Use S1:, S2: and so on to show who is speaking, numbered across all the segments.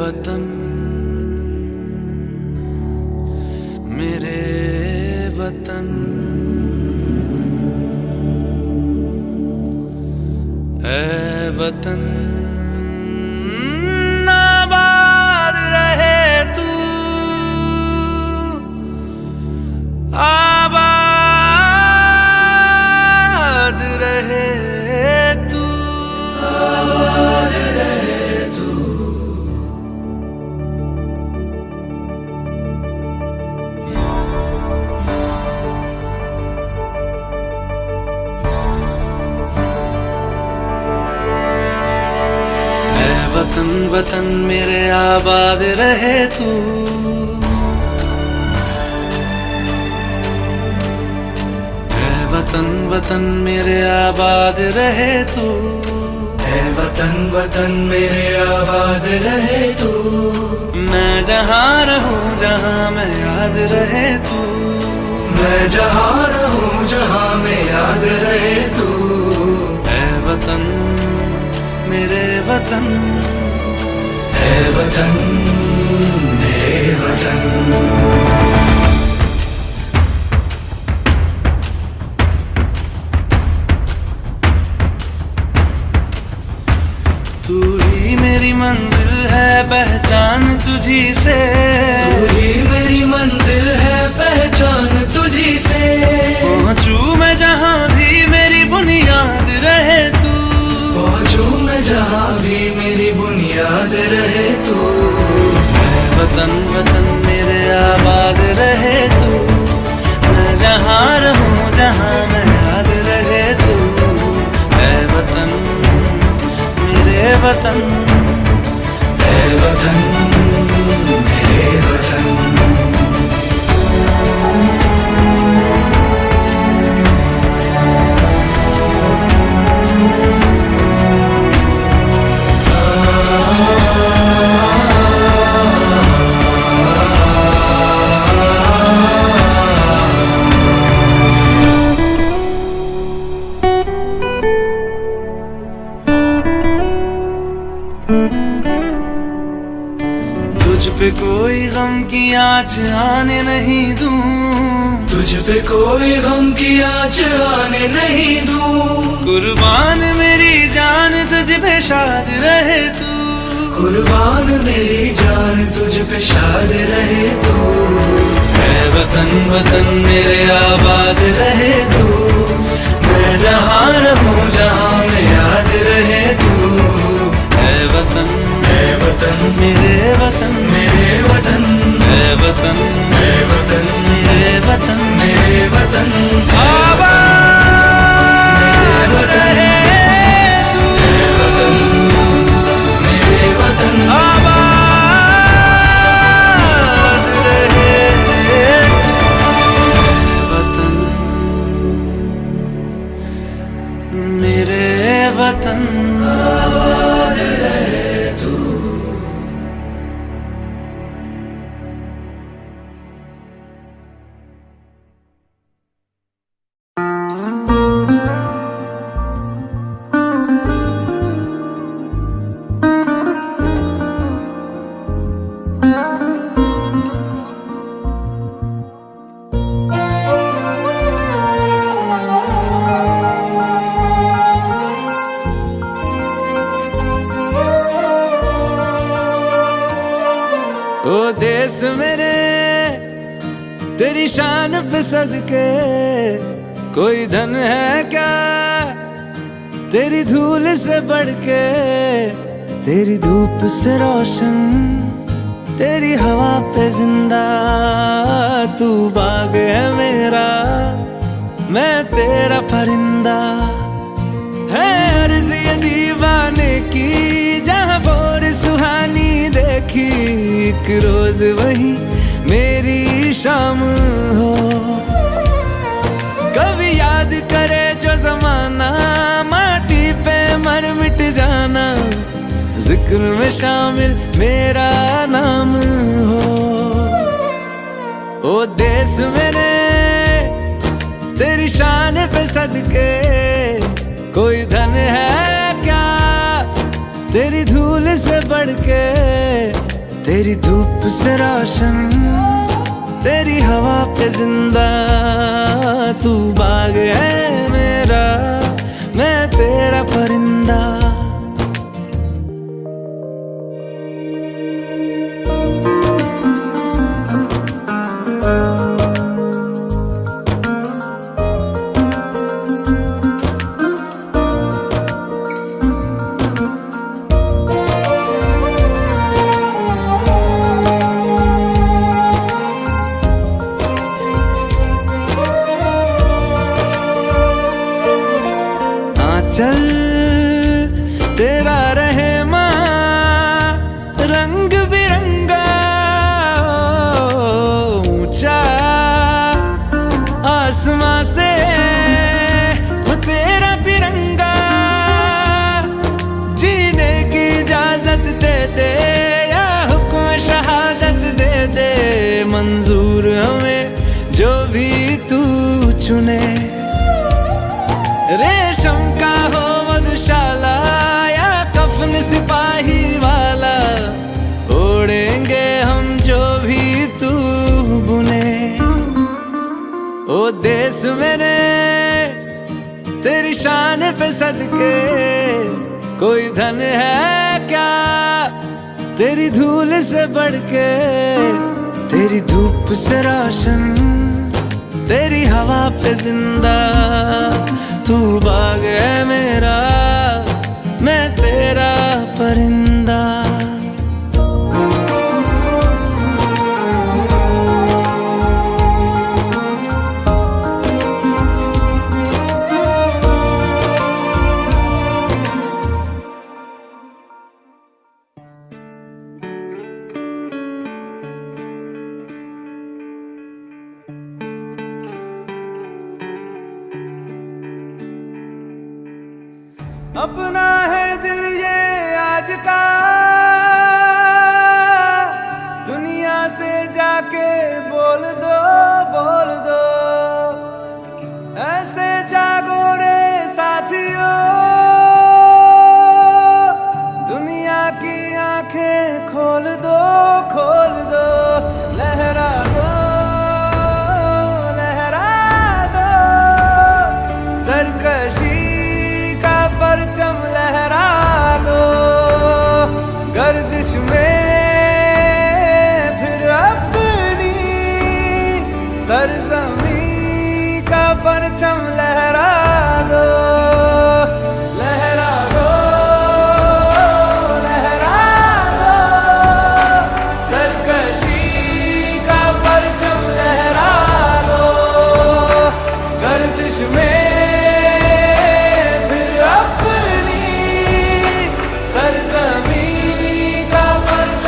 S1: वतन मेरे वतन, ऐ वतन आबाद रहे तू, आबाद रहे तू, आबाद रहे तू। वतन वतन मेरे आबाद रहे तू, ऐ वतन वतन मेरे आबाद रहे तू,
S2: ऐ वतन वतन मेरे आबाद रहे तू।
S1: मैं जहाँ रहूं जहाँ मैं याद रहे तू,
S2: मैं जहाँ रहूं जहाँ मैं याद रहे तू।
S1: ऐ वतन मेरे वतन,
S2: ऐ वतन मेरे वतन।
S1: तू ही मेरी मंजिल है पहचान तुझी से,
S2: तू ही मेरी मंजिल है पहचान तुझी से।
S1: पहुँचूं मैं जहाँ भी मेरी बुनियाद रहे तू,
S2: पहुँचूं मैं जहाँ भी मेरी बुनियाद रहे तू।
S1: ऐ वतन वतन मेरे आबाद रहे तू, मैं जहाँ रहूं जहाँ मैं याद रहे तू। ऐ वतन मेरे वतन,
S2: ऐ वतन मेरे वतन।
S1: तुझ पे कोई गम की आँच आने नहीं दूं,
S2: तुझ पे कोई गम की आँच आने नहीं दूं।
S1: कुर्बान मेरी जान तुझ पे शाद रहे तू,
S2: कुर्बान मेरी जान तुझ पे शाद रहे तू।
S1: ऐ वतन वतन मेरे आबाद रहे तू, मैं जहाँ रहूं जहाँ मैं याद रहे तू। ऐ वतन मेरे वतन,
S2: मेरे वतन,
S1: ऐ वतन
S2: ऐ वतन
S1: मेरे वतन,
S2: मेरे वतन।
S1: आबाद रहे तू,
S2: मेरे वतन,
S1: आबाद रहे तू। वतन मेरे वतन,
S2: आबाद रहे तू।
S1: ओ देश मेरे तेरी शान पे सदके, कोई धन है क्या तेरी धूल से बढ़ के। तेरी धूप से रोशन, तेरी हवा पे जिंदा, तू बाग है मेरा, मैं तेरा परिंदा। है अर्ज़ ये दीवाने की, जहाँ बोर सुहानी देखी, एक रोज वही मेरी शाम हो। कभी याद करे जो जमाना, माटी पे मर मिट जाना, जिक्र में शामिल मेरा नाम हो। ओ देश मेरे तेरी शान पे सदके, कोई धन है क्या तेरी धूल से बढ़ के। तेरी धूप से रोशन, तेरी हवा पे जिंदा। तू बाग है मेरा, मैं तेरा परिंदा। चल तेरा रहे माँ रंग बिरंगा, ऊंचा आसमां से वो तेरा तिरंगा। जीने की इजाजत दे दे या हुक्म शहादत दे दे, मंजूर हमें जो भी तू चुने। रेशम का हो मधुशाला या कफन सिपाही वाला, ओढ़ेंगे हम जो भी तू बुने। ओ देश मेरे तेरी शान पे सदके, कोई धन है क्या तेरी धूल से बढ़ के। तेरी धूप से रोशन, तेरी हवा पे जिंदा। तू बाग है मेरा, मैं तेरा परिंदा। अपना है दिल ये आज का, दुनिया से जाके बोल दो, बोल दो। ऐसे जागो रे साथियों, दुनिया की आंखें खोल दो, खोल दो। लहरा दो, लहरा दो, सरकशी परचम लहरा दो। गर्दिश में फिर अपनी सरजमी का परचम लहरा दो। लहरा दो, लहरा दो, सरकशी का परचम लहरा दो। गर्दिश में सरजमी का परचम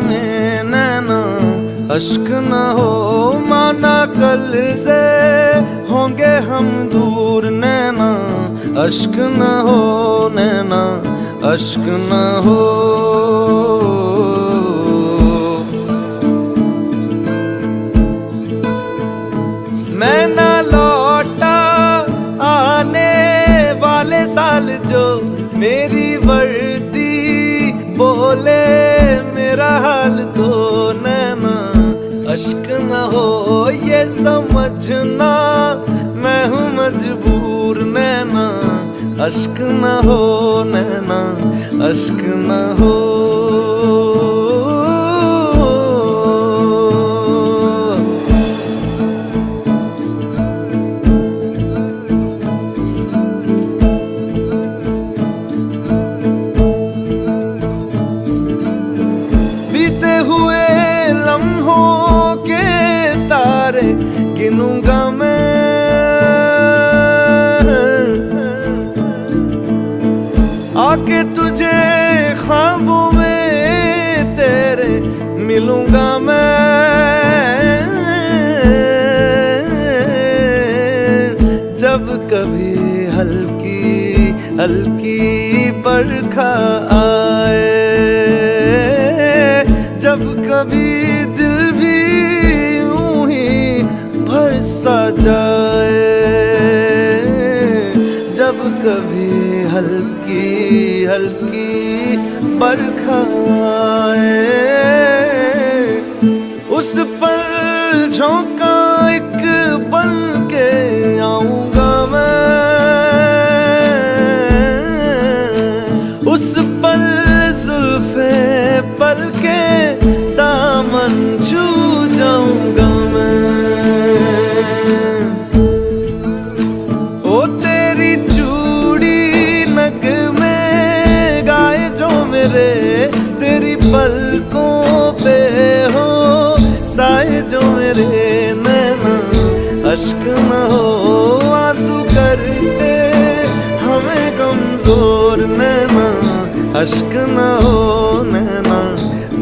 S1: में नैना अश्क न हो, माना कल से होंगे हम दूर नैना अश्क न हो, नैना अश्क न हो। मैं ना लौटा आने वाले साल जो मेरी वर्दी बोले मेरा हाल तो नैना अश्क न हो, ये समझना मैं हूँ मजबूर नैना अश्क न हो, नैना अश्क न हो। बीते हुए लम्हों के तारे गिनूंगा मैं, आके तुझे ख्वाबों में तेरे मिलूंगा मैं। जब कभी हल्की हल्की बरखा आए, जब कभी दिल भी यूं ही भर सा जाए, जब कभी हल्की हल्की बरखा आए, उस पर झोंका एक बन के आऊंगा मैं, उस पर जुल्फे पल के दामन छू जाऊंगा मैं। ओ तेरी चूड़ी नग में गाए जो मेरे, तेरी पलकों पे हो साए जो मेरे नैना अश्क न हो, आंसू करते हमें कमजोर नैना अश्क न हो, नैना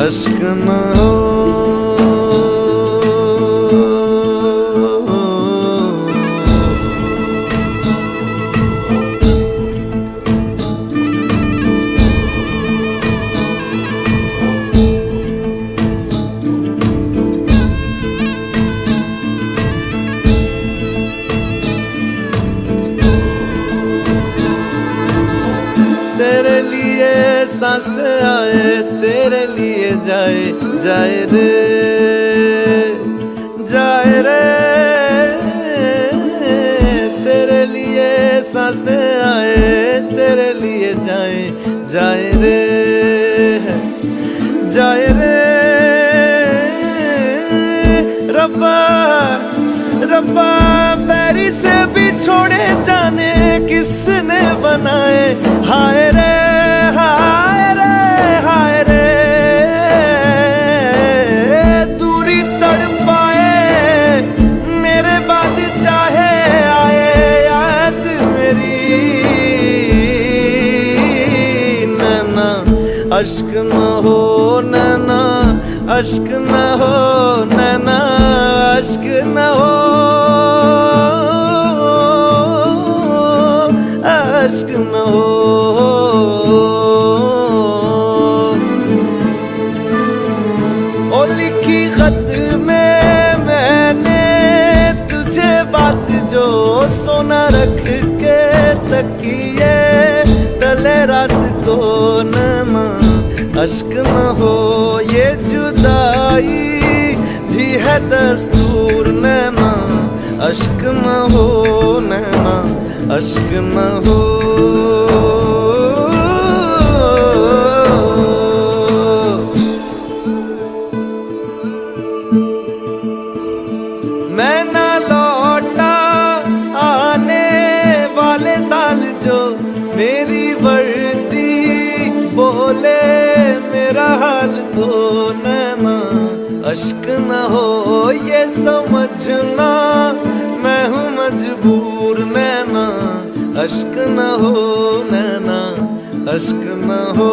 S1: अश्क न हो। तेरे लिए सांस आए, तेरे लिए जाए जाए रे, जाए रे। तेरे लिए सांस आए, तेरे लिए जाए जाए रे, जाए रे। रब्बा रब्बा बैरी से भी छोड़े जाने किसने बनाए, हाय रे हाय रे हाय रे। दूरी तड़पाए मेरे बाद चाहे आए याद मेरी, नैना अश्क न हो, नैना अश्क न हो, नैना अश्क न हो, अश्क न हो। ओ लिखी खत में मैंने तुझे बात जो सोना रख के तकिए तले रात को, नैना अश्क न हो। ये जुदाई भी है दस्तूर, नैना अश्क न हो, नैना अश्क न हो। मैं ना लौटा आने वाले साल जो मेरी वर्दी बोले मेरा हाल तो, नैना अश्क न हो। ये समझना मैं हूँ मजबूर, नैना अश्क न हो, नैना अश्क न हो।